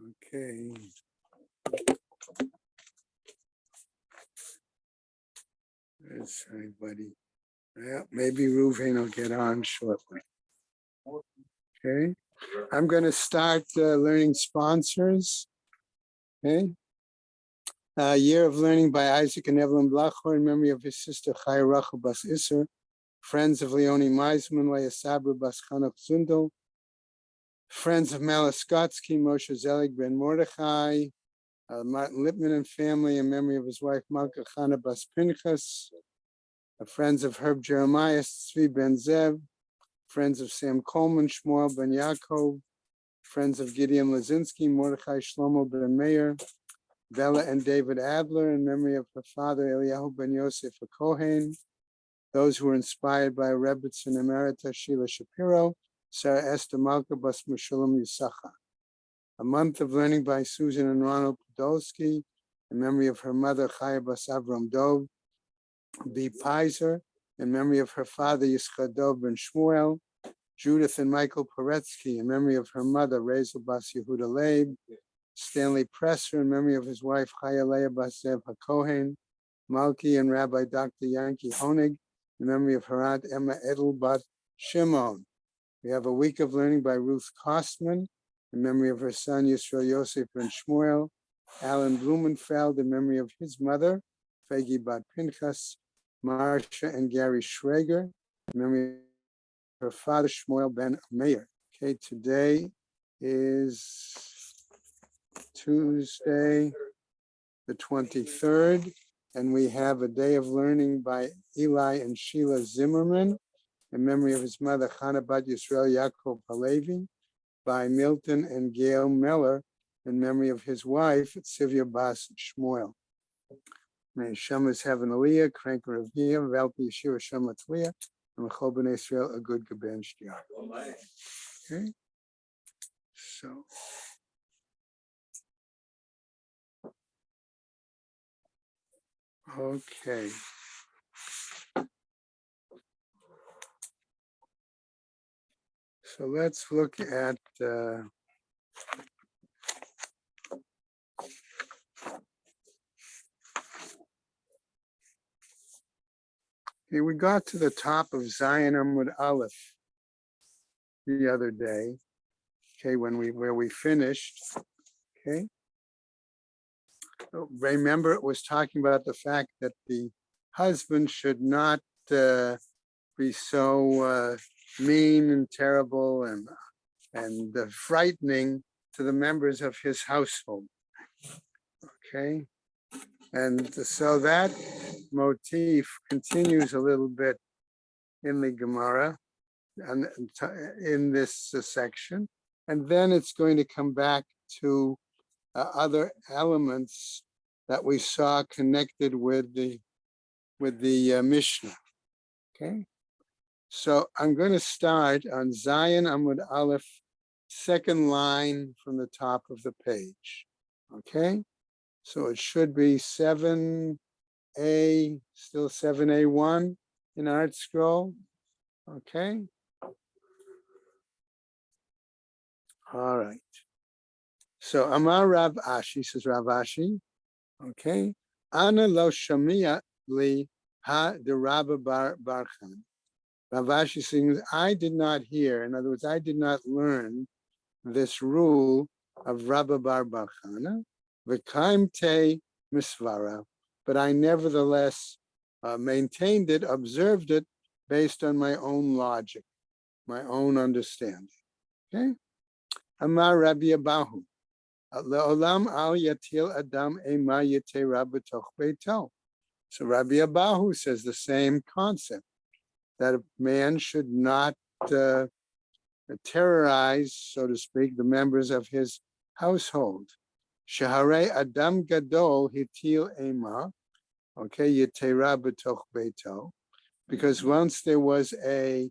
Okay. There's everybody. Yeah, maybe Ruvain will get on shortly. Okay. I'm going to start learning sponsors. Okay. Year of Learning by Isaac and Evelyn Blachor in memory of his sister Chaya Rachel Bas Isser, friends of Leonie Meisman, Leah Sabra Bas Chanuk Zundel, friends of Malaskotsky, Moshe Zelig Ben Mordechai, Martin Lipman and family in memory of his wife Malka Chana Bas Pinchas, friends of Herb Jeremiah, Tzvi Ben Zev, friends of Sam Coleman, Shmuel Ben Yaakov, friends of Gideon Lazinski, Mordechai Shlomo Ben Meir, Bella and David Adler in memory of her father Eliyahu Ben Yosef Kohen, those who were inspired by Rebbitzin Emerita Sheila Shapiro, Sarah Esther Malka Bas Meshulam Yisachar. A month of learning by Susan and Ronald Podolsky in memory of her mother Chaya Bas Avram Dov, B. Pizer in memory of her father Yitzchak Dov Ben Shmuel, Judith and Michael Poretsky in memory of her mother Rezel Bas Yehuda Leib, Stanley Presser in memory of his wife Chaya Leah Bas Zev HaKohen, Malki and Rabbi Dr. Yankee Honig in memory of her aunt Emma Edelbat Shimon. We have a week of learning by Ruth Kostman in memory of her son Yisrael Yosef Ben Shmuel, Alan Blumenfeld in memory of his mother Fegi Bat Pinchas, Marsha and Gary Schrager in memory of her father Shmuel Ben Meir. Okay, today is Tuesday, the 23rd, and we have a day of learning by Eli and Sheila Zimmerman in memory of his mother Chana Bat Yisrael Yaakov Halevi, by Milton and Gail Miller in memory of his wife Sivya Bas Shmuel. May Shema's Heaven Aliyah, Kranker of Yiyah, Valpi Yeshua Shema Tzliah, and Mechol B'nai Israel a good Gaben Shtiar. Okay, so. Okay. So let's look at okay, we got to the top of Zion Amud Aleph the other day. Okay, where we finished. Okay. Remember, it was talking about the fact that the husband should not be so mean and terrible and frightening to the members of his household. Okay, and so that motif continues a little bit in the Gemara and in this section, and then it's going to come back to other elements that we saw connected with the Mishnah. Okay, so I'm going to start on Zion Amud Aleph, second line from the top of the page. Okay, so it should be 7A, still 7A1 in Art Scroll. Okay, all right. So Amar Rav Ashi, says Rav Ashi, okay, Ana lo shamia li ha de Rabba bar Barchan. Rav Ashi sings, I did not hear, in other words, I did not learn this rule of Rabba bar Barchana, v'kaim te misvara, but I nevertheless maintained it, observed it based on my own logic, my own understanding. Okay? Amar Rabbi Abahu, le'olam al yatil adam ema yetera b'toch beito. So Rabbi Abahu says the same concept, that a man should not terrorize, so to speak, the members of his household. Shaharei adam gadol hitil ema, okay, yetera b'toch beito, because once there was a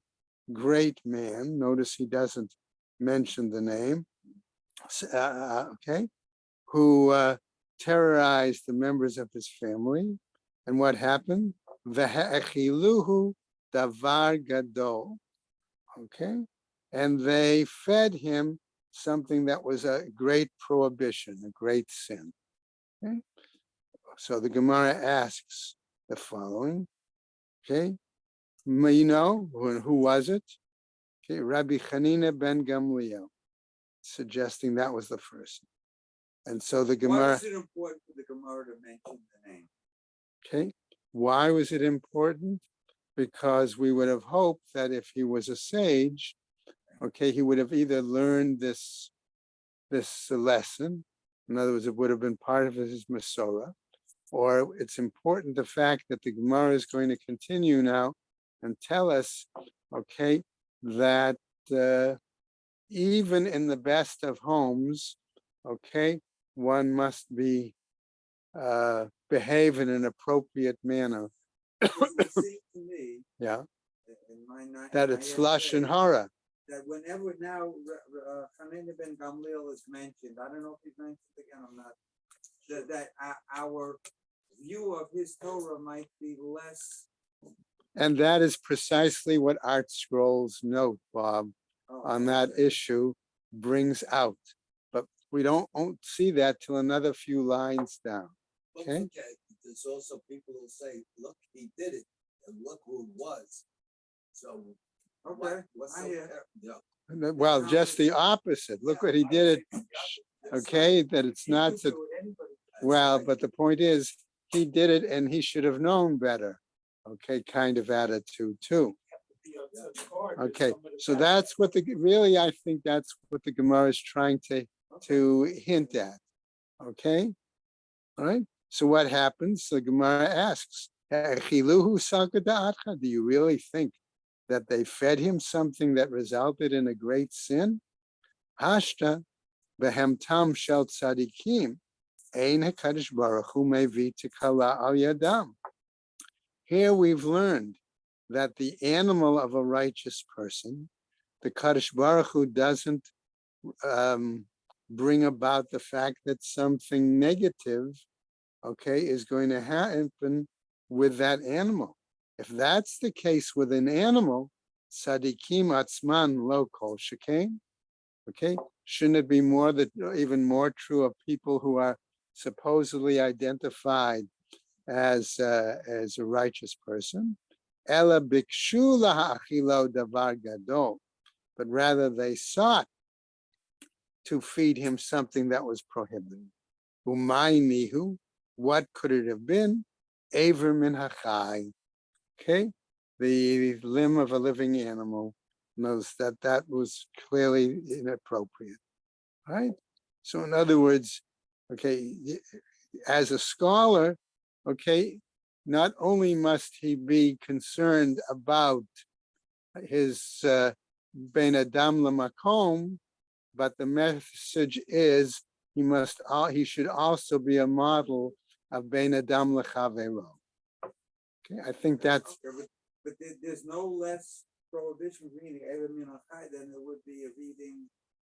great man, notice he doesn't mention the name, okay, who terrorized the members of his family. And what happened? Ve'echiluhu davar gadol, okay, and they fed him something that was a great prohibition, a great sin. Okay? So the Gemara asks the following, okay? You know, who was it? Okay, Rabbi Chanina ben Gamliel, suggesting that was the first. And so the Gemara. Why is it important for the Gemara to mention the name? Okay, why was it important? Because we would have hoped that if he was a sage, okay, he would have either learned this lesson. In other words, it would have been part of his Masorah, or it's important the fact that the Gemara is going to continue now and tell us, okay, that even in the best of homes, okay, one must be behave in an appropriate manner. It seems to me, Yeah, in my that it's lashon hara. that whenever now Hanina ben Gamliel is mentioned, I don't know if he's mentioned again or not, that our view of his Torah might be less. And that is precisely what Art Scrolls note, Bob, on that issue brings out. But we don't see that till another few lines down. Okay. There's also people who say, look, he did it, and look who it was. So, Okay. Well, just the opposite. Look what he did. Okay, that it's not that. Well, but the point is, he did it, and he should have known better. Okay, kind of attitude too. Okay, so that's what really I think that's what the Gemara is trying to hint at. Okay, all right. So what happens? The Gemara asks, do you really think that they fed him something that resulted in a great sin? Hashta behemtam shel tzadikim ein hakadosh baruch hu mevi tikala al yadam. Here we've learned that the animal of a righteous person, the Kadosh Baruch Hu doesn't bring about the fact that something negative, okay, is going to happen with that animal. If that's the case with an animal, tzadikim atzman lo kol shekain, okay, shouldn't it be even more true of people who are supposedly identified as a righteous person? Ela bikshu lahachilo davar gadol, but rather they sought to feed him something that was prohibited. Umay nihu, what could it have been? Aver min hachai, okay, the limb of a living animal. Knows that was clearly inappropriate, right? So in other words, okay, as a scholar, okay, not only must he be concerned about his ben adam lamakom, but the message is he should also be a model of ben adam lechavero. Okay, I think that's. But there's no less prohibition of eating Ever min hachai than there would be of eating.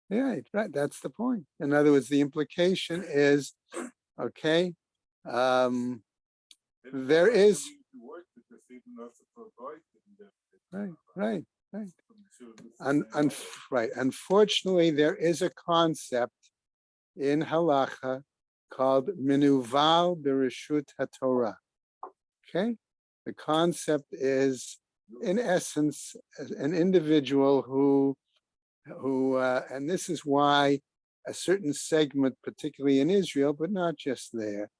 Yeah, right. That's the point. In other words, the implication is, okay, there is. Right. Right. Unfortunately, there is a concept in halacha called minuval bereshut haTorah. Okay, the concept is, in essence, an individual who, and this is why a certain segment, particularly in Israel, but not just there,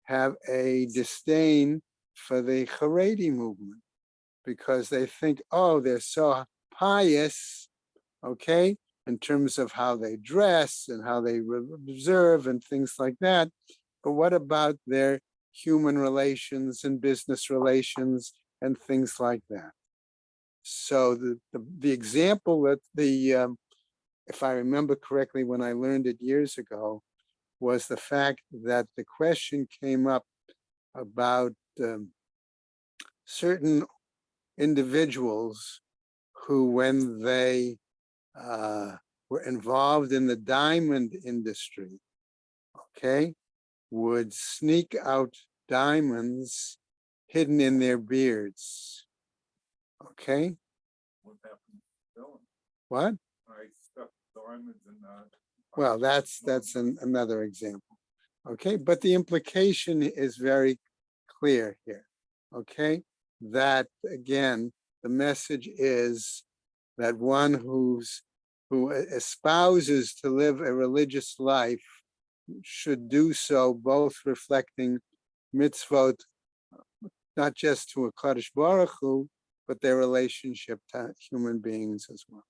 have a disdain for the Haredi movement, because they think, oh, they're so pious, okay, in terms of how they dress and how they observe and things like that. But what about their human relations and business relations and things like that? So the example that if I remember correctly, when I learned it years ago, was the fact that the question came up about certain individuals who, when they were involved in the diamond industry, okay, would sneak out diamonds hidden in their beards. Okay? What happened to Dylan? What? I stuffed the Well, that's another example. Okay, but the implication is very clear here. Okay, that again, the message is that one who espouses to live a religious life should do so both reflecting mitzvot, not just to a Kadosh Baruch Hu, but their relationship to human beings as well.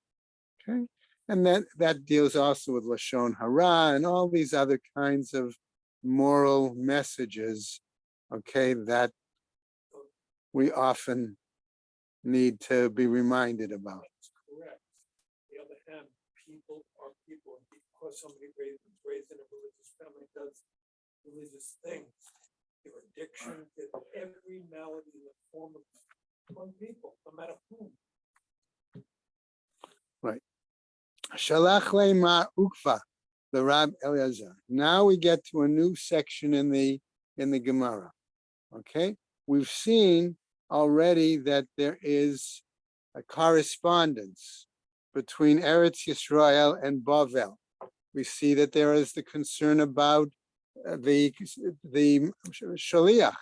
Okay, and that deals also with Lashon Hara and all these other kinds of moral messages. Okay, that we often need to be reminded about. Correct. On the other hand, people are people, and because somebody raised in a religious family does religious things, their addiction to every malady in the form of among people, no matter whom. Right. Shalach le'mar ukva, the Rab Eliezer. Now we get to a new section in the Gemara. Okay, we've seen already that there is a correspondence between Eretz Yisrael and Bavel. We see that there is the concern about the Shaliach,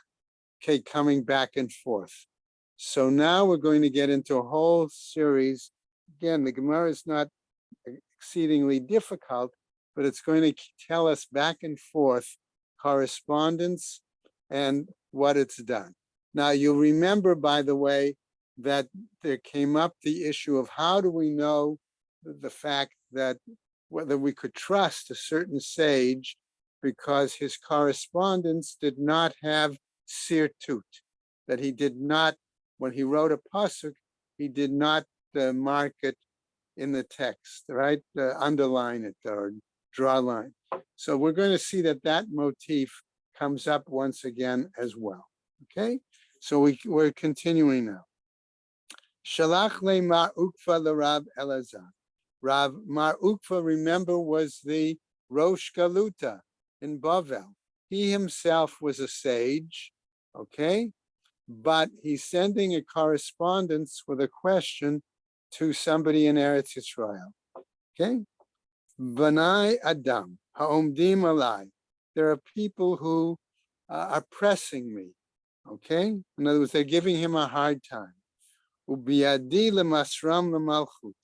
okay, coming back and forth. So now we're going to get into a whole series. Again, the Gemara is not exceedingly difficult, but it's going to tell us back and forth correspondence and what it's done. Now, you'll remember, by the way, that there came up the issue of how do we know the fact that whether we could trust a certain sage because his correspondence did not have sirtut, that he did not, when he wrote a pasuk, he did not mark it in the text, right? Underline it or draw a line. So we're going to see that motif comes up once again as well. Okay, so we're continuing now. Shalach le Mar Ukva le Rab Elazar. Rav Mar Ukva, remember, was the Rosh Galuta in Bavel. He himself was a sage, okay, but he's sending a correspondence with a question to somebody in Eretz Yisrael. Okay, Banai Adam Haomdim Alai. There are people who are pressing me. Okay, in other words, they're giving him a hard time. Ubiyadi lemasram lemalchut,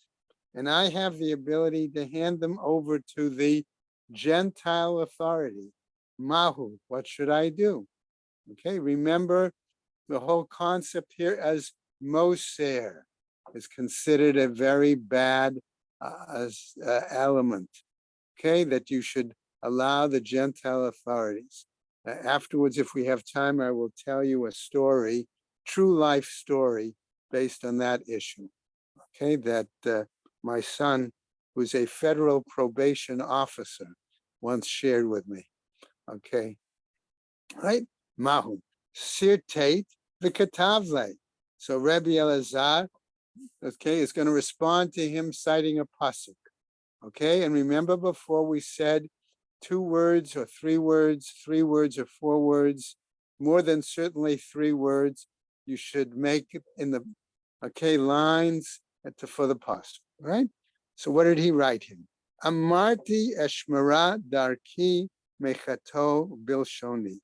and I have the ability to hand them over to the Gentile authority. Mahu, what should I do? Okay, remember the whole concept here as moser is considered a very bad element. Okay, that you should allow the Gentile authorities. Afterwards, if we have time, I will tell you a story, true life story, based on that issue. Okay, that my son, who's a federal probation officer, once shared with me. Okay, right? Mahu, sirtate v'katavle. So Rabbi Elazar, okay, is going to respond to him citing a pasuk. Okay, and remember before we said 2 words or 3 words, 3 words or 4 words, more than certainly 3 words, you should make it in the, lines for the pasuk, right? So what did he write him? Amarti eshmara darki mechato bilshoni.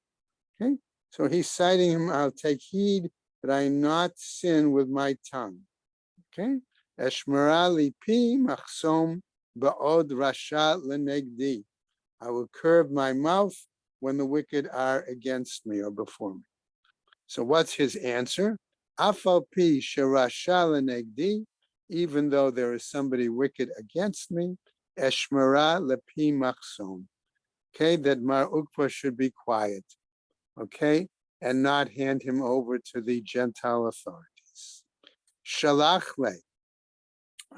Okay, so he's citing him, I'll take heed that I not sin with my tongue. Okay, eshmara lipi machsom ba'od rasha lenegdi. I will curb my mouth when the wicked are against me or before me. So what's his answer? Afal pi sherasha lenegdi, even though there is somebody wicked against me, eshmara lepi machsom. Okay, that Mar Ukva should be quiet. Okay, and not hand him over to the Gentile authorities. Shalach le.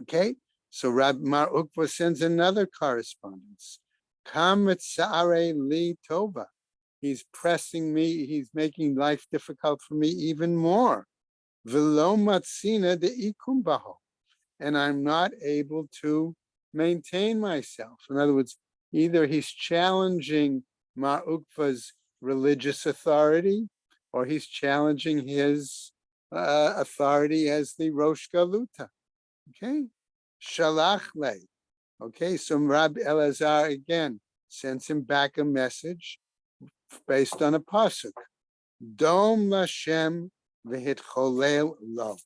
Okay, so Rab Mar Ukva sends another correspondence. Kametzare li tova. He's pressing me. He's making life difficult for me even more. V'lo matzina de ikumbaho, and I'm not able to maintain myself. In other words, either he's challenging Mar Ukva's religious authority, or he's challenging his authority as the Rosh Galuta. Okay, shalach le. Okay, so Rabbi Elazar again sends him back a message based on a pasuk. Dom Lashem v'hitcholel lo.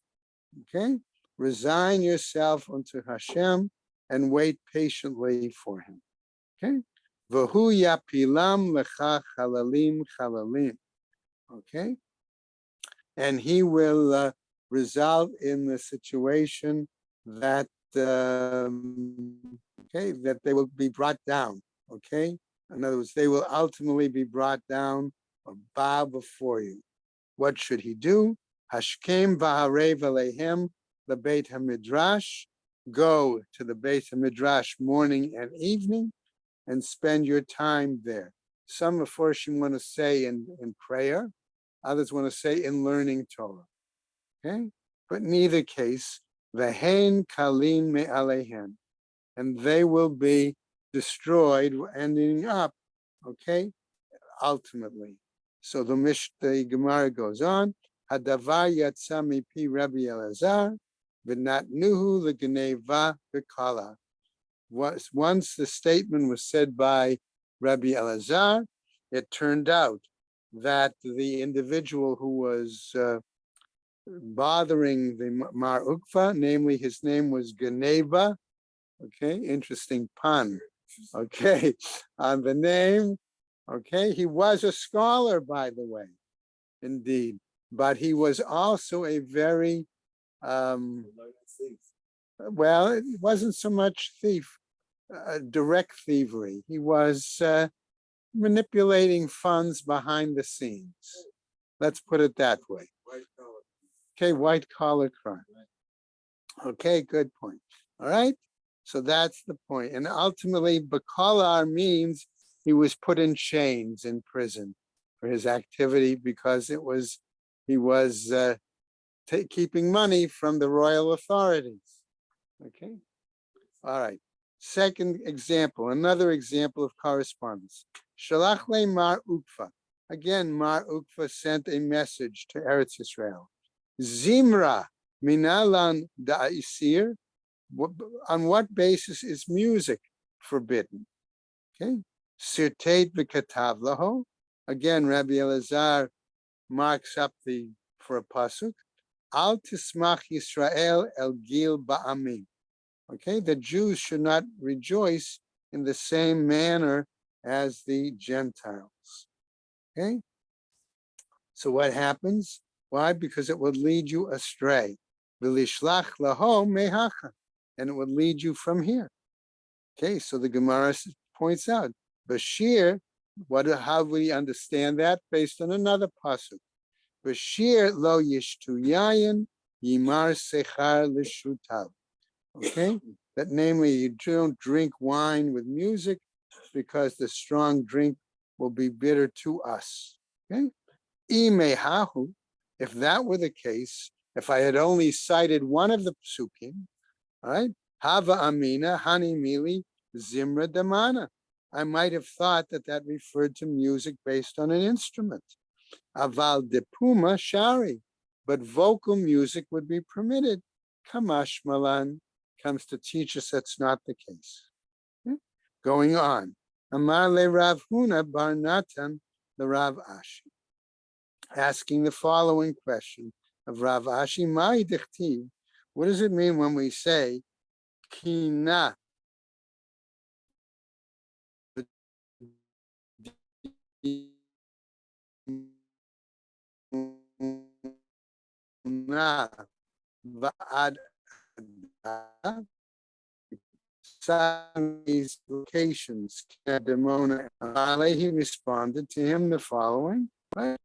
Okay, resign yourself unto Hashem and wait patiently for him. Okay, v'hu yapilam lecha chalalim chalalim. Okay, and he will result in the situation that okay, that they will be brought down. Okay, in other words, they will ultimately be brought down or bow before you. What should he do? Hashkem v'harev alehem the Beit Hamidrash. Go to the Beit Hamidrash morning and evening and spend your time there. Some Meforshim want to say in prayer, others want to say in learning Torah. Okay, but in either case, v'hein kalim me'alehen, and they will be destroyed, ending up, okay, ultimately. So the Gemara goes on, Hadavar yatsa mipi Rabbi Elazar, v'natnuhu l'geneva v'kala. Once the statement was said by Rabbi Elazar, it turned out that the individual who was bothering the Mar Ukva, namely his name was Geneva. Okay, interesting pun. Okay, on the name. Okay, he was a scholar, by the way, indeed, but he was also a very well, it wasn't so much thief, direct thievery. He was manipulating funds behind the scenes. Let's put it that way. Okay, white collar crime. Okay, good point. All right, so that's the point. And ultimately, Bakalar means he was put in chains in prison for his activity because he was keeping money from the royal authorities. Okay, all right. Second example, another example of correspondence. Shalach le Mar Ukva. Again, Mar Ukva sent a message to Eretz Yisrael. Zimra minalan da'isir. On what basis is music forbidden? Okay. Sirtet v'katav laho. Again, Rabbi Elazar marks up for a pasuk. Al tismach Yisrael el gil ba'amim. Okay, the Jews should not rejoice in the same manner as the Gentiles. Okay, so what happens? Why? Because it would lead you astray. V'lishlach laho mehacha, and it would lead you from here. Okay, so the Gemara points out, Bashir, how do we understand that? Based on another pasuk. Bashir lo yishtu yayin yimar sechar l'shutav. Okay, that namely you don't drink wine with music because the strong drink will be bitter to us. Okay, imehahu, if that were the case, if I had only cited one of the psukim, all right, hava amina hani mili zimra damana, I might have thought that referred to music based on an instrument. Aval depuma shari, but vocal music would be permitted. Kamash malan comes to teach us that's not the case. Okay? Going on. Amar le Rav Huna bar Natan the Rav Ashi. Asking the following question of Rav Ashi, Mai dichtiv, what does it mean when we say kina va'ad these locations, he responded to him the following, right?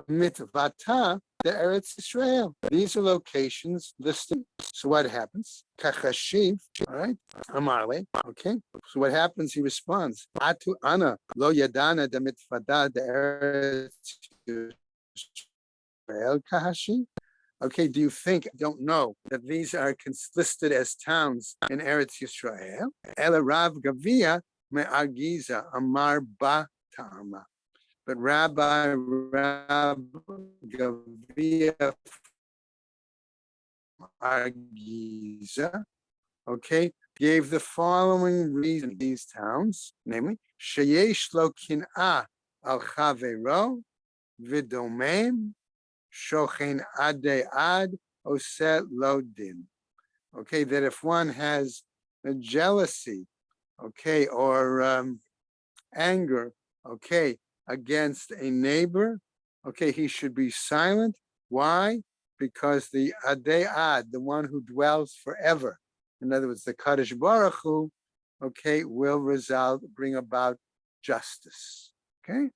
Mitvata, the Eretz Israel. These are locations listed. So what happens? Kachashiv, all right? Amarle, okay? So what happens? He responds, Atu ana lo yadana de mitvada the Eretz Israel kahashi. Okay, do you think, I don't know, that these are listed as towns in Eretz Yisrael? Ela Rav Gavia me'argiza amar ba ta'ama. But Rabbi Rav Gavia Argiza, okay, gave the following reason these towns, namely, Sheyesh lo kin'ah al chavero v'domem shochen ade ad oset lo din. Okay, that if one has a jealousy, okay, or anger, okay, against a neighbor, okay, he should be silent. Why? Because the Adead, the one who dwells forever, in other words, the Kadosh Baruch Hu, okay, will bring about justice. Okay?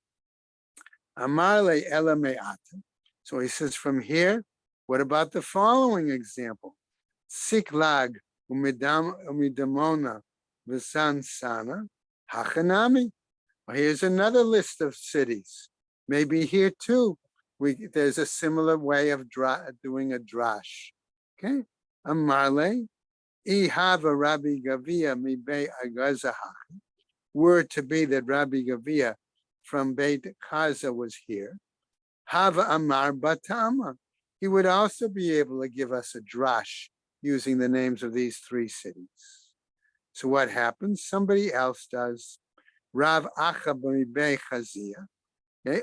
Amarle ela me'ata. So he says from here, what about the following example? Siklag umidamona v'san sana hachanami. Here's another list of cities. Maybe here too, there's a similar way of doing a drash. Okay, Amarle, ihava Rabbi Gavia mibe agazahachi. Were to be that Rabbi Gavia from Beit Kaza was here. Hava Amar Batama. He would also be able to give us a drash using the names of these three cities. So what happens? Somebody else does. Rav Acha b'mibei Chazia,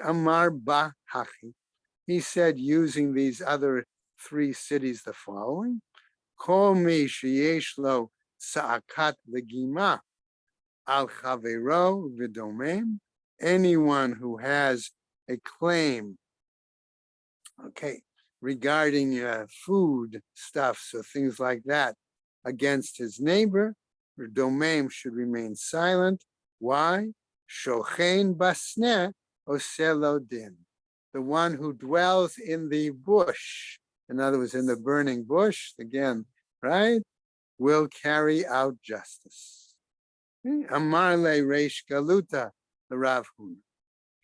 Amar ba Hachi. He said, using these other three cities, the following: Kol mi sheyesh lo sa'akat legima al chavero v'domem. Anyone who has a claim, okay, regarding food stuff, so things like that, against his neighbor, the domain should remain silent. Why? Shochein basneh oselo din. The one who dwells in the bush, in other words, in the burning bush, again, right, will carry out justice. Amarle reish galuta, the Rav Huna.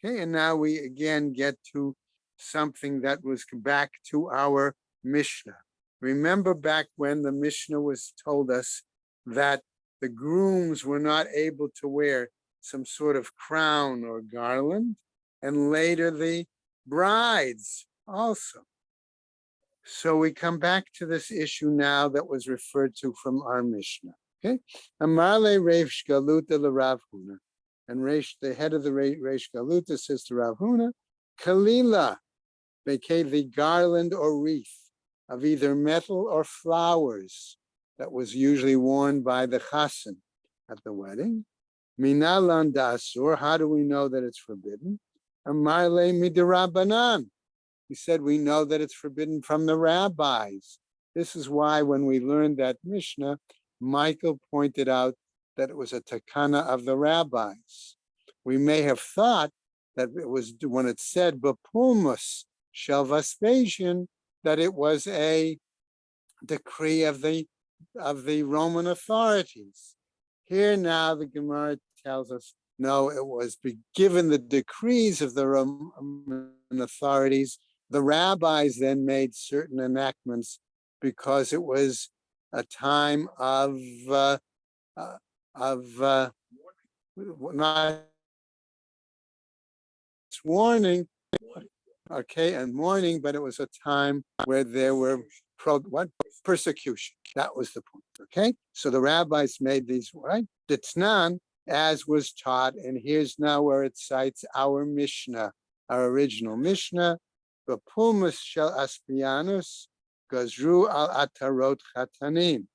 Okay, and now we again get to something that was back to our Mishnah. Remember back when the Mishnah was told us that the grooms were not able to wear some sort of crown or garland, and later the brides also. So we come back to this issue now that was referred to from our Mishnah. Okay, Amarle Reish Galuta Rav Huna, and the head of the Reish Galuta says to Rav Huna, Kalila, vacate the garland or wreath of either metal or flowers that was usually worn by the chassan at the wedding. Minalan dasur, how do we know that it's forbidden? Amarle midirabanan. He said, we know that it's forbidden from the rabbis. This is why when we learned that Mishnah, Michael pointed out that it was a takana of the rabbis. We may have thought that it was, when it said bapulmus shel Vespasian, that it was a decree of the Roman authorities. Here now the Gemara tells us, no, it was given the decrees of the Roman authorities. The rabbis then made certain enactments because it was a time of not warning, okay, and mourning, but it was a time where there were persecution. That was the point. Okay, so the rabbis made these, right? Ditznan, as was taught, and here's now where it cites our Mishnah, our original Mishnah. The Pumas shel Aspianus gazru al atarot chatanim.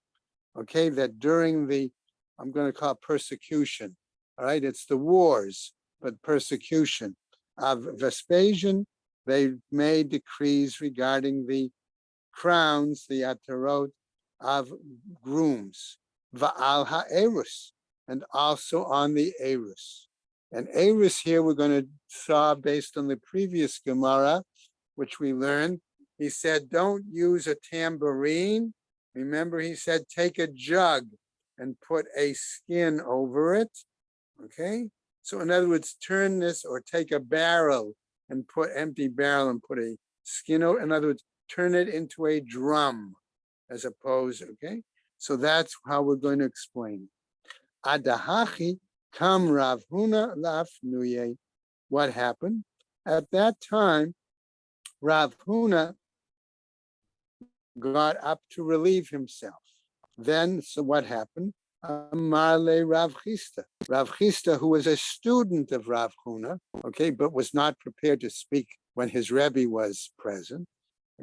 Okay, that during the, I'm going to call it persecution. All right, it's the wars, but persecution of Vespasian, they made decrees regarding the crowns, the atarot of grooms, va'al ha'erus, and also on the erus. And erus here we're going to saw based on the previous Gemara, which we learned. He said, don't use a tambourine. Remember, he said, take a jug and put a skin over it. Okay, so in other words, turn this, or take a barrel and put empty barrel and put a skin over. In other words, turn it into a drum as opposed, okay? So that's how we're going to explain it. Adahachi kam Rav Huna lafnuye. What happened? At that time, Rav Huna got up to relieve himself. Then, so what happened? Marle Rav Chisda. Rav Chisda, who was a student of Rav Huna, okay, but was not prepared to speak when his Rebbe was present,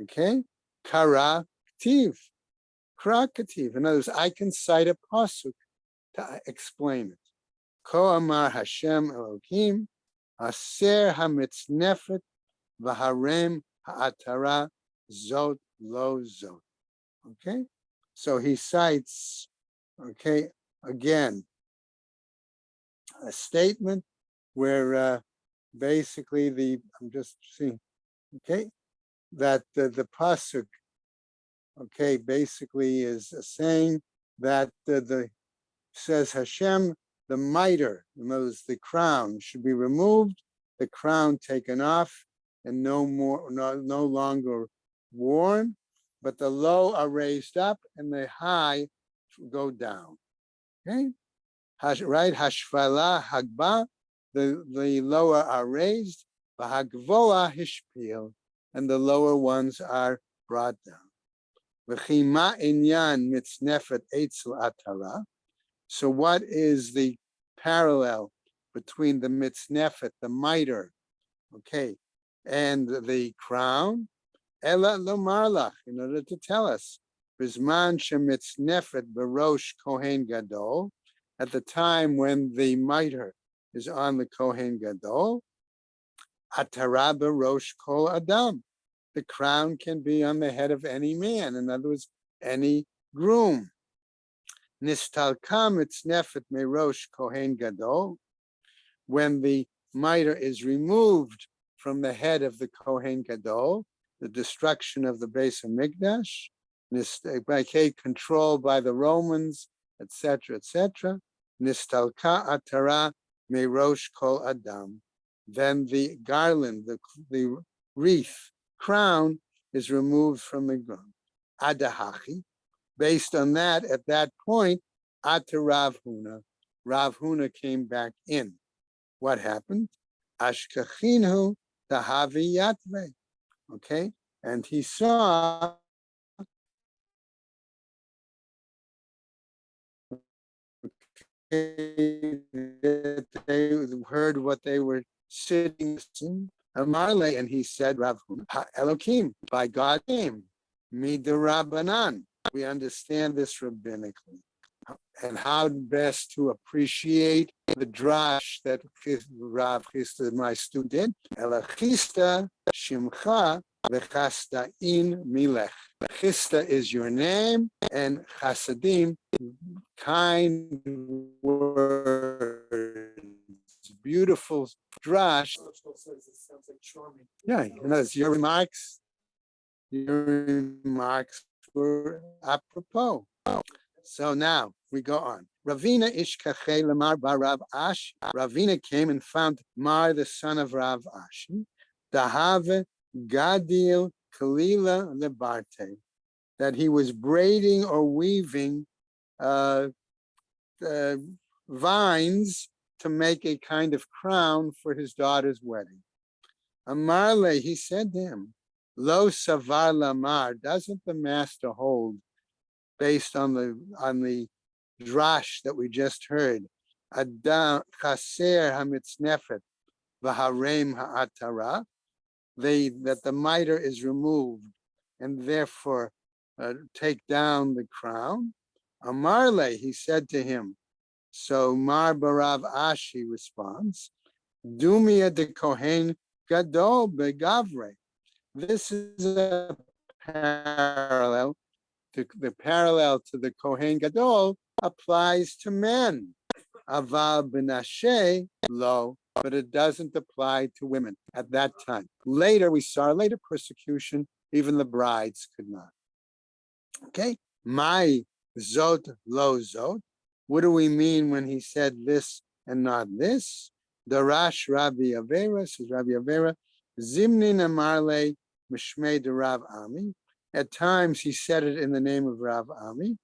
okay, Kara Ktiv, Kra Kativ. In other words, I can cite a pasuk to explain it. Ko Amar Hashem Elohim, Aser HaMitznefet V'Harem Ha'atara Zot Lo Zot. Okay, so he cites, okay, again, a statement where basically I'm just seeing, okay, that the pasuk, okay, basically is saying that the says Hashem, the mitre, in other words, the crown should be removed, the crown taken off, and no longer worn, but the low are raised up and the high go down. Okay, right? Hashvala hagba, the lower are raised, v'hagvoa hishpil, and the lower ones are brought down. V'chima inyan mitznefet eitzel atara. So what is the parallel between the mitznefet, the mitre, okay, and the crown? Ela lomarlach, in order to tell us, Bizman shemitznefet barosh kohen gadol, at the time when the mitre is on the kohen gadol, atara barosh kol adam, the crown can be on the head of any man, in other words, any groom. Nistalka mitznefet merosh kohen gadol, when the mitre is removed from the head of the kohen gadol, the destruction of the Beis Hamikdash, controlled by the Romans, etc., etc. Nistalka atara merosh kol adam. Then the garland, the wreath, crown is removed from the ground. Adahachi. Based on that, at that point, Ata Rav Huna, Rav Huna came back in. What happened? Ashkachinhu tahavi yatve. Okay, and he saw that they heard what they were sitting Amarle, and he said, Rav Huna, Elohim, by God's name, Midirabanan. We understand this rabbinically. And how best to appreciate the drash that Rav Chisda, my student, Elachista Shimcha v'Chasdain Milech. Chisda is your name, and Chasadim, kind words, beautiful drash. Sounds like charming. Yeah, your remarks were apropos. So now we go on. Ravina ishkachei lamar bar Rav Ashi. Ravina came and found Mar, the son of Rav Ashi. Dahave gadil kalila lebarte. That he was braiding or weaving vines to make a kind of crown for his daughter's wedding. Amarle, he said to him, Lo savar lamar, doesn't the master hold, based on the drash that we just heard, Adam chaser hamitznefet v'harem ha'atara, that the mitre is removed and therefore take down the crown. Amarle, he said to him. So Mar Barav Ashi responds, Dumia de Kohen Gadol begavre. This is a parallel. The parallel to the Kohen Gadol applies to men. Aval benashe lo, but it doesn't apply to women at that time. Later, we saw later persecution, even the brides could not. Okay, my zot lo zot. What do we mean when he said this and not this? Darash Rabbi Avera, says Rabbi Avera, Zimnin Amarle Mishmei de Rav Ami. At times he said it in the name of Rav Ami.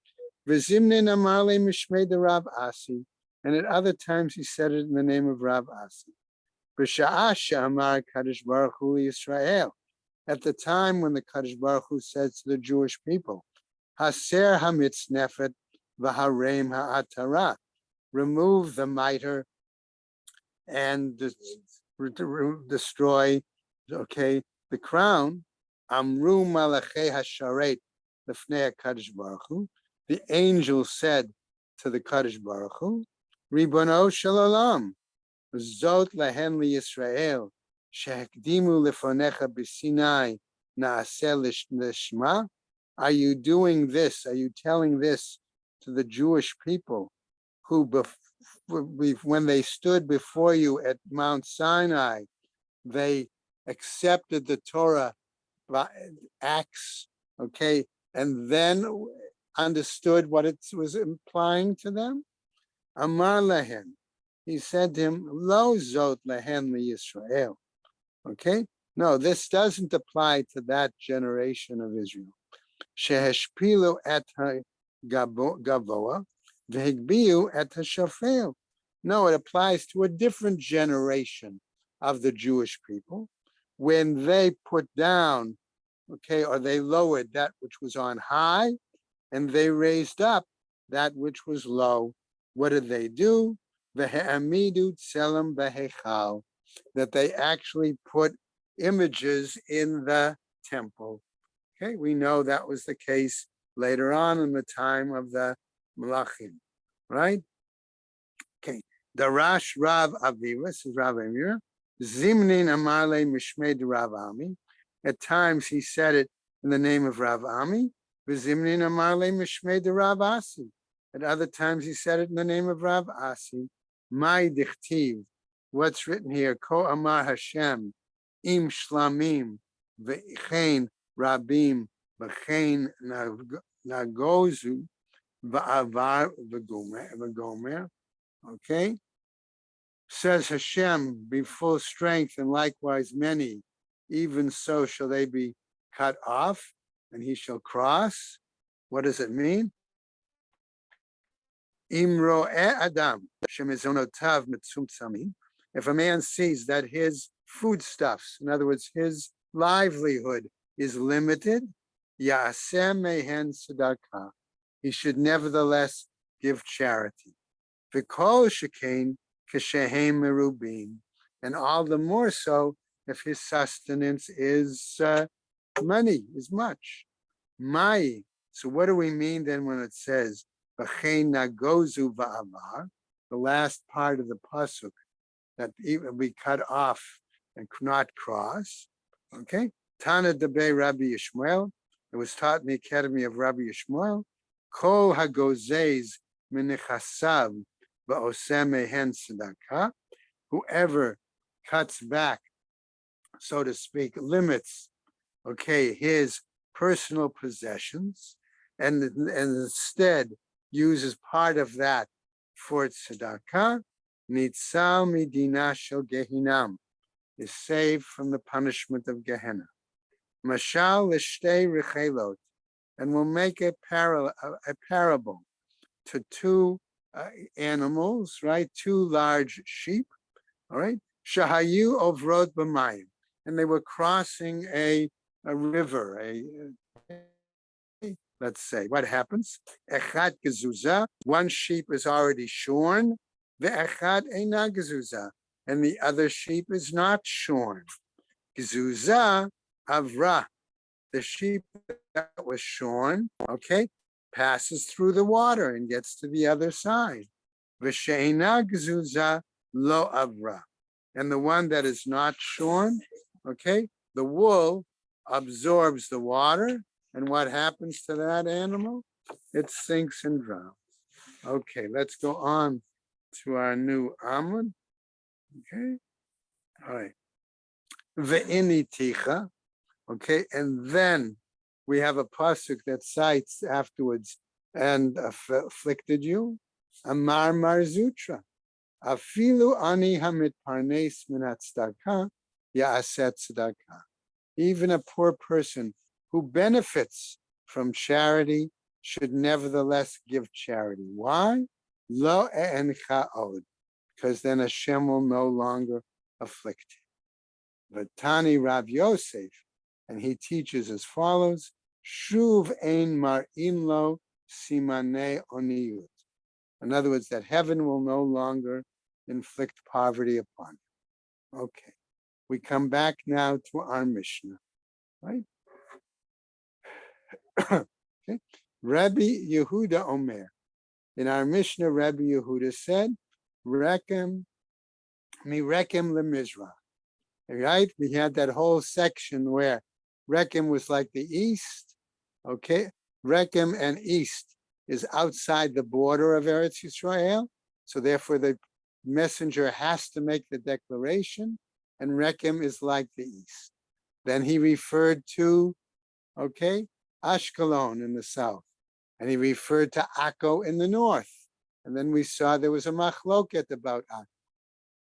V'zimnin Amarle Mishmei de Rav Asi. And at other times he said it in the name of Rav Asi. B'sha'asha Amar Kadosh Baruch Hu Yisrael. At the time when the Kadosh Baruch Hu said to the Jewish people, Haser hamitznefet v'harem ha'atara. Remove the mitre and destroy, okay, the crown. Amru malachei hasharet lefnei HaKadosh Baruch Hu. The angel said to the Kadosh Baruch Hu, Ribono shel olam, zot lehen liyisrael, shehekdimu lefonecha b'Sinai naaseh lishma. Are you doing this? Are you telling this to the Jewish people who, when they stood before you at Mount Sinai, they accepted the Torah by acts, okay, and then understood what it was implying to them? Amar lehen. He said to him, Lo zot lehen Yisrael. Okay? No, this doesn't apply to that generation of Israel. Sheheshpilu et gavoa, v'higbiu et hashafel. No, it applies to a different generation of the Jewish people when they put down, okay, or they lowered that which was on high and they raised up that which was low. What did they do? Ve'amidu tselem behechal, that they actually put images in the temple. Okay, we know that was the case later on in the time of the Malachim, right? Okay, Darash Rav Aviva, this is Rav Amir, Zimnin Amarle Mishmei Rav Ami. At times he said it in the name of Rav Ami, V'Zimnin Amarle Mishmei Rav Asi. At other times he said it in the name of Rav Asi. Mai Dichtiv, what's written here? Ko Amar Hashem, Im Shlamim, V'Chein Rabim, V'Chein Nagozu, V'Avar V'Gomer. Okay, says Hashem, be full strength, and likewise many, even so shall they be cut off, and he shall cross. What does it mean? Imro Adam, shemizonotav mitzumtzamim. If a man sees that his foodstuffs, in other words, his livelihood is limited, ya'aseh mehen tzedakah. He should nevertheless give charity. V'kol shekain kashehem merubim, and all the more so if his sustenance is money, is much. Mai. So what do we mean then when it says v'chein nagozu va'avar, the last part of the pasuk, that even we cut off and not cross? Okay. Tana debe Rabbi Yishmael. It was taught in the academy of Rabbi Yishmael. Kol hagozez minichasav va'oseh mehen tzedakah. Whoever cuts back, so to speak, limits, okay, his personal possessions, and instead uses part of that for tzedakah, nitzal midina shel gehinam, is saved from the punishment of Gehenna. Mashal l'shtei rechelot, and will make a parable to two animals, right? Two large sheep, all right? Shahayu ovrot b'mayim, and they were crossing a river, let's say. What happens? Echad gezuzah, one sheep is already shorn, ve'echad eina gezuzah, and the other sheep is not shorn. Gezuzah avra, the sheep that was shorn, okay, passes through the water and gets to the other side. V'she'eina gezuzah lo avra, and the one that is not shorn, okay, the wool absorbs the water, and what happens to that animal? It sinks and drowns. Okay, let's go on to our new Amud. Okay, all right. Ve'initicha. Okay, and then we have a pasuk that cites afterwards, and afflicted you. Amar marzutra. Afilu ani hamit parnes minat tzedakah ya'aset tzedakah. Even a poor person who benefits from charity should nevertheless give charity. Why? Lo e'encha od, because then Hashem will no longer afflict you. Vatani Rav Yosef, and he teaches as follows: Shuv ein mar'im lo simane oniyut. In other words, that heaven will no longer inflict poverty upon you. Okay. We come back now to our Mishnah, right? Okay. Rabbi Yehuda Omer. In our Mishnah, Rabbi Yehuda said, Rekem, mi Rekem lemizrach. Right? We had that whole section where Rekem was like the east. Okay. Rekem and east is outside the border of Eretz Yisrael. So therefore the messenger has to make the declaration, and Rekem is like the east. Then he referred to, okay, Ashkelon in the south, and he referred to Akko in the north. And then we saw there was a machloket about Akko.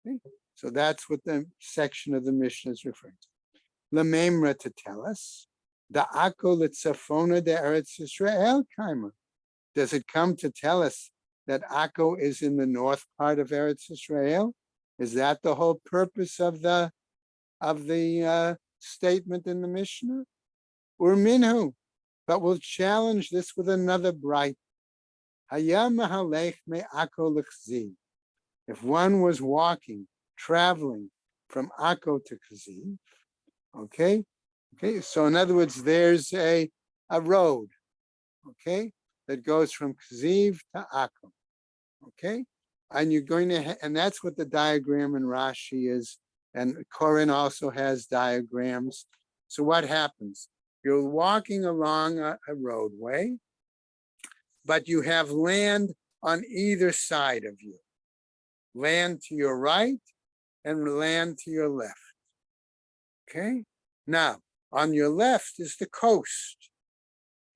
Okay? So that's what the section of the Mishnah is referring to. Lamemra, to tell us, the Akko Litzafona de Eretz Yisrael Kaima. Does it come to tell us that Akko is in the north part of Eretz Yisrael? Is that the whole purpose of the statement in the Mishnah? Or minhu? But we'll challenge this with another bright. Hayam mahalech me Akko l'chziv. If one was walking, traveling from Akko to Kziv, okay? So in other words, there's a road, okay, that goes from Kziv to Akko, okay? And you're going to, and that's what the diagram in Rashi is. And Koren also has diagrams. So what happens? You're walking along a roadway, but you have land on either side of you. Land to your right and land to your left. Okay? Now, on your left is the coast.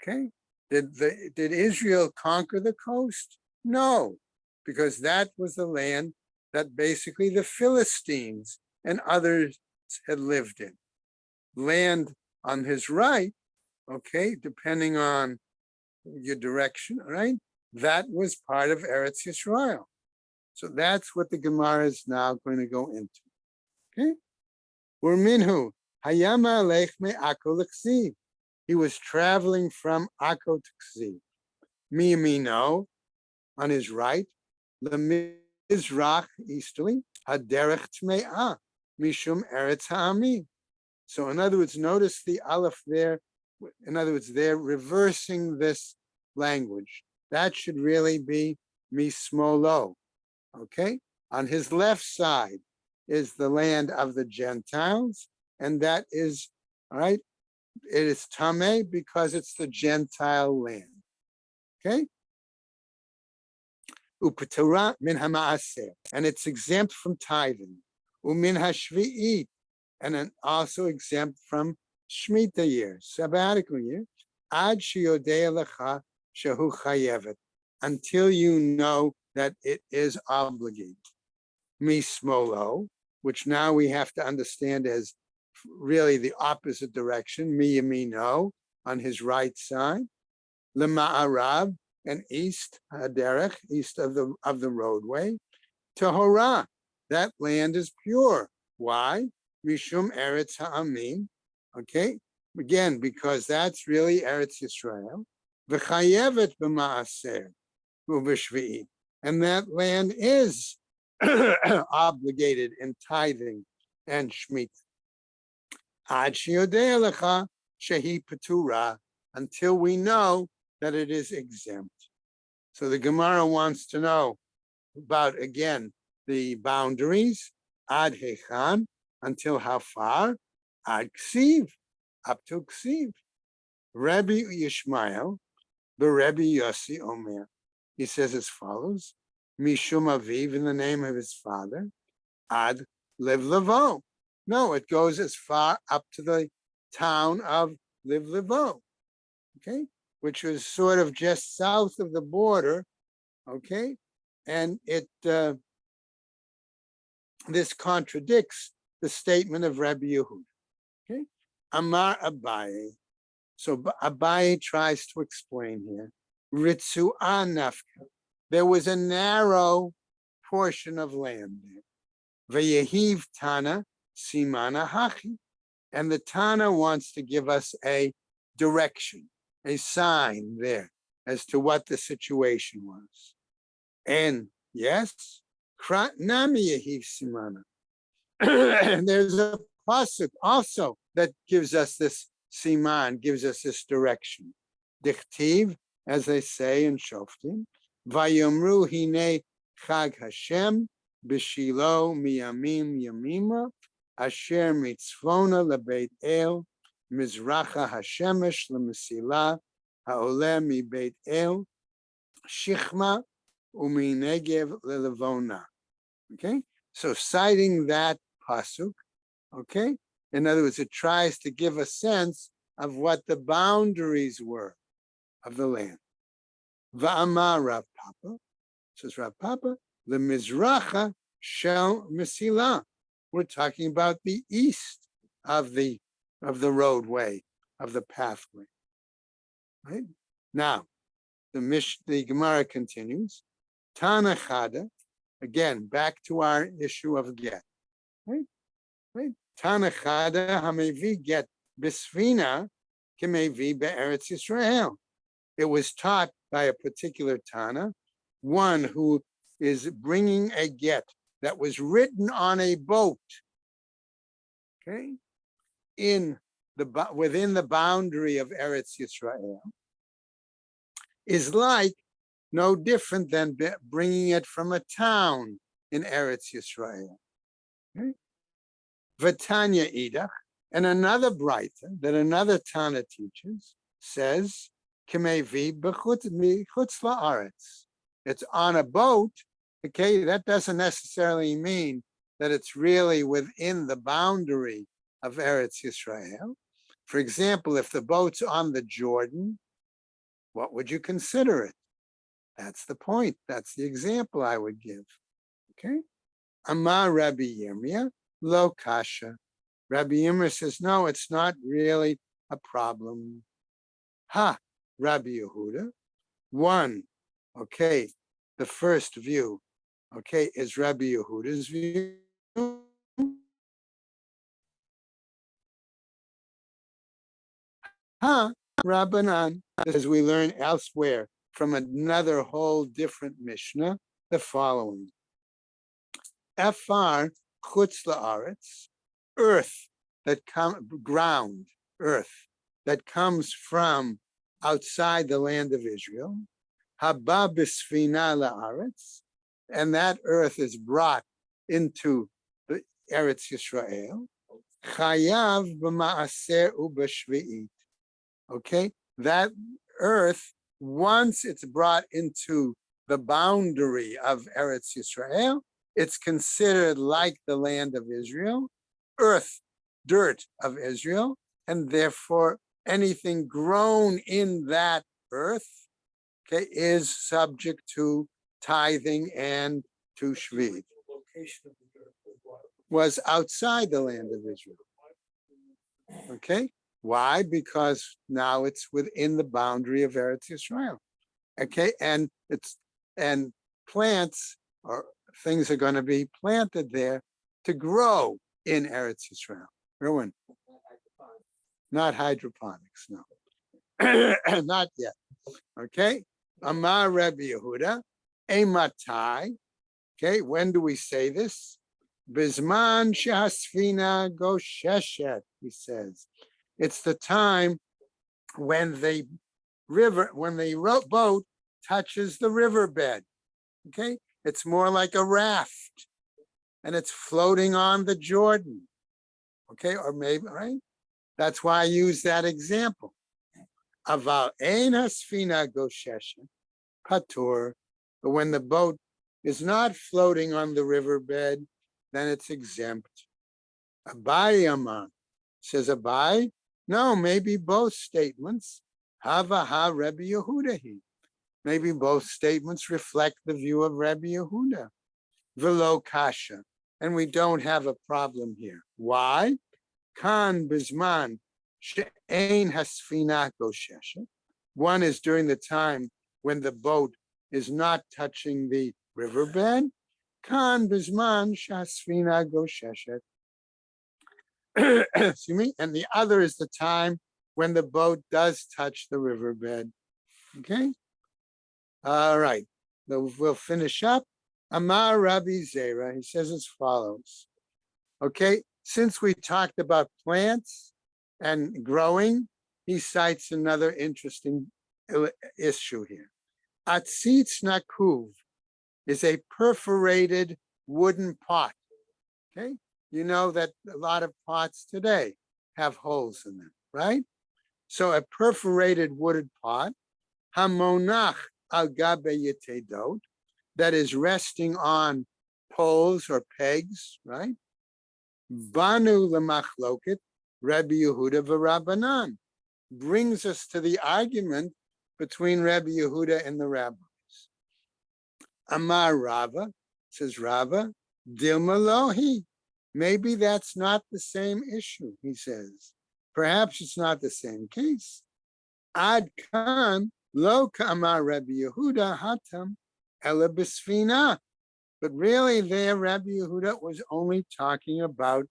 Okay? Did Israel conquer the coast? No, because that was the land that basically the Philistines and others had lived in. Land on his right, okay, depending on your direction, right? That was part of Eretz Yisrael. So that's what the Gemara is now going to go into. Okay? Or minhu, hayama alech me Akko l'Ksiv. He was traveling from Akko to Ksiv. Miyamino, on his right, lemizrach, easterly, haderech tme'ah, mishum eretz ha'amim. So in other words, notice the aleph there. In other words, they're reversing this language. That should really be mismolo. Okay? On his left side is the land of the Gentiles, and that is, all right, it is Tameh because it's the Gentile land. Okay? Upatara min hamaaser, and it's exempt from tithing. Umin hashvi'it, and then also exempt from Shemitah year, sabbatical year. Ad sheyodei lecha shehu chayevet, until you know that it is obligated. Mismolo, which now we have to understand as really the opposite direction. Miyamino, on his right side. Lema'arav, and east, haderech, east of the roadway. Tahora, that land is pure. Why? Mishum Eretz Ha'amim. Okay, again, because that's really Eretz Yisrael. V'chayevet b'ma'aser u'v'shvi'i, and that land is obligated in tithing and shemitah. Ad sheyodei lecha shehi patura, until we know that it is exempt. So the Gemara wants to know about, again, the boundaries. Ad hechan, until how far? Ad ksiv, up to ksiv. Rabbi Yishmael, the Rabbi Yossi Omer, he says as follows: Mishum Aviv, in the name of his father, Ad Liv Levo. No, it goes as far up to the town of Liv Levo, okay, which was sort of just south of the border, okay, and it this contradicts the statement of Rabbi Yehuda. Okay, Amar Abaye. So Abaye tries to explain here. Ritzu'ah nafka. There was a narrow portion of land there. Veyehiv Tana Simana Hachi. And the Tana wants to give us a direction, a sign there. as to what the situation was. And yes, Nami Yehiv Simana. And there's a pasuk also that gives us this siman, gives us this direction. Dichtiv, as they say in Shoftim, Vayomru hine Chag Hashem b'shilo miyamim yamima asher mitzvona lebeit el mizracha hashemesh lemesila haoleh mibeit el shichma uminegev lelevona. Okay, so citing that pasuk, okay, in other words, it tries to give a sense of what the boundaries were of the land. Va'amar Rav Papa, says Rav Papa, the Mizracha shel Mesila. We're talking about the east of the roadway, of the pathway. Right? Now, the Gemara continues. Tana Chada, again, back to our issue of get. Right? Right? Tana Chada hamevi get bisfina kemevi be'eretz Yisrael. It was taught by a particular Tana, one who is bringing a get that was written on a boat, okay, within the boundary of Eretz Yisrael, is like no different than bringing it from a town in Eretz Yisrael. Okay? Vatanya Idach, and another Braita that another Tana teaches says, Kemevi b'chutz la'aretz. It's on a boat. Okay, that doesn't necessarily mean that it's really within the boundary of Eretz Yisrael. For example, if the boat's on the Jordan, what would you consider it? That's the point. That's the example I would give. Okay? Amar Rabbi Yirmiyah, lo kasha. Rabbi Yirmiyah says, no, it's not really a problem. Ha, Rabbi Yehuda. One, okay, the first view, okay, is Rabbi Yehuda's view. Ha, Rabbanan, as we learn elsewhere from another whole different Mishnah, the following. Afar chutz la'aretz, earth that ground, earth that comes from outside the land of Israel, haba b'sfina la'aretz, and that earth is brought into the Eretz Yisrael, chayav b'maaser u'b'shvi'it. Okay, that earth, once it's brought into the boundary of Eretz Yisrael, it's considered like the land of Israel, earth, dirt of Israel, and therefore anything grown in that earth, okay, is subject to tithing and to shvi. Was outside the land of Israel. Okay, why? Because now it's within the boundary of Eretz Yisrael. Okay, and plants or things are going to be planted there to grow in Eretz Yisrael. Erwin, not hydroponics, no, not yet. Okay, Amar Rabbi Yehuda, Ematai. Okay, when do we say this? Bizman shasfina gosheshet, he says. It's the time when the boat touches the riverbed. Okay, it's more like a raft, and it's floating on the Jordan. Okay, or maybe, right? That's why I use that example. Aval ein hasfina gosheshet patur, but when the boat is not floating on the riverbed, then it's exempt. Abai Amar, says Abai, no, maybe both statements. Hava ha Rabbi Yehudahi. Maybe both statements reflect the view of Rabbi Yehuda. Velo kasha, and we don't have a problem here. Why? Kan bizman she'ein hasfina gosheshet. One is during the time when the boat is not touching the riverbed. Kan bizman shasfina gosheshet. Excuse me. And the other is the time when the boat does touch the riverbed. Okay. All right, we'll finish up. Amar Rabbi Zera, he says as follows. Okay, since we talked about plants and growing, he cites another interesting issue here. Atzitz nakuv is a perforated wooden pot. Okay, you know that a lot of pots today have holes in them, right? So a perforated wooden pot, hamonach al gabe yetedot, that is resting on poles or pegs, right? Banu lemachloket Rabbi Yehuda v'Rabbanan, brings us to the argument between Rabbi Yehuda and the rabbis. Amar Rava, says Rava, Dilma lohi. Maybe that's not the same issue, he says. Perhaps it's not the same case. Ad kan lo ka'amar Rabbi Yehuda hatam ela b'sfina. But really there, Rabbi Yehuda was only talking about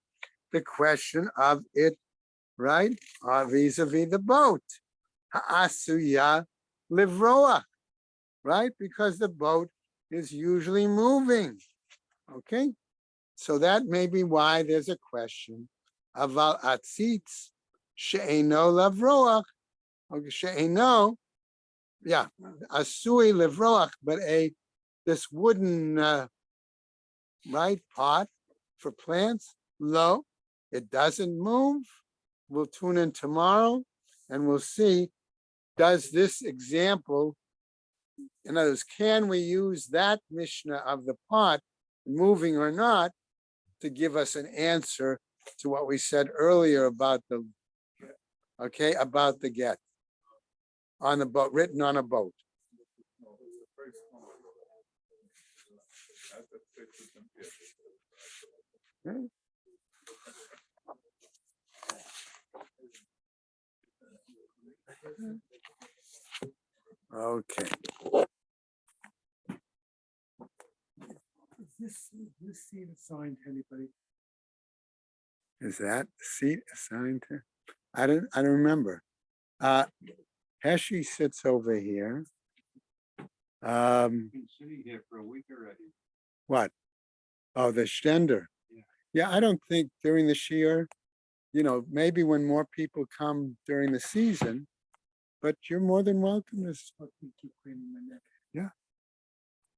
the question of it, right? Vis-a-vis the boat. Ha'asuya livroach, right? Because the boat is usually moving, okay? So that may be why there's a question. Aval atzitz she'eno lavroach, okay, she'eno, yeah, asui livroach, but this wooden, right, pot for plants, lo, it doesn't move. We'll tune in tomorrow and we'll see, does this example, in other words, can we use that Mishnah of the pot, moving or not, to give us an answer to what we said earlier about the, okay, about the get on the boat, written on a boat. Okay. Okay. Is this seat assigned to anybody? Is that seat assigned to? I don't remember. Heshi sits over here. Been sitting here for a week already. What? Oh, the Stender. Yeah, I don't think during this year, maybe when more people come during the season, but you're more than welcome to keep cleaning my neck. Yeah.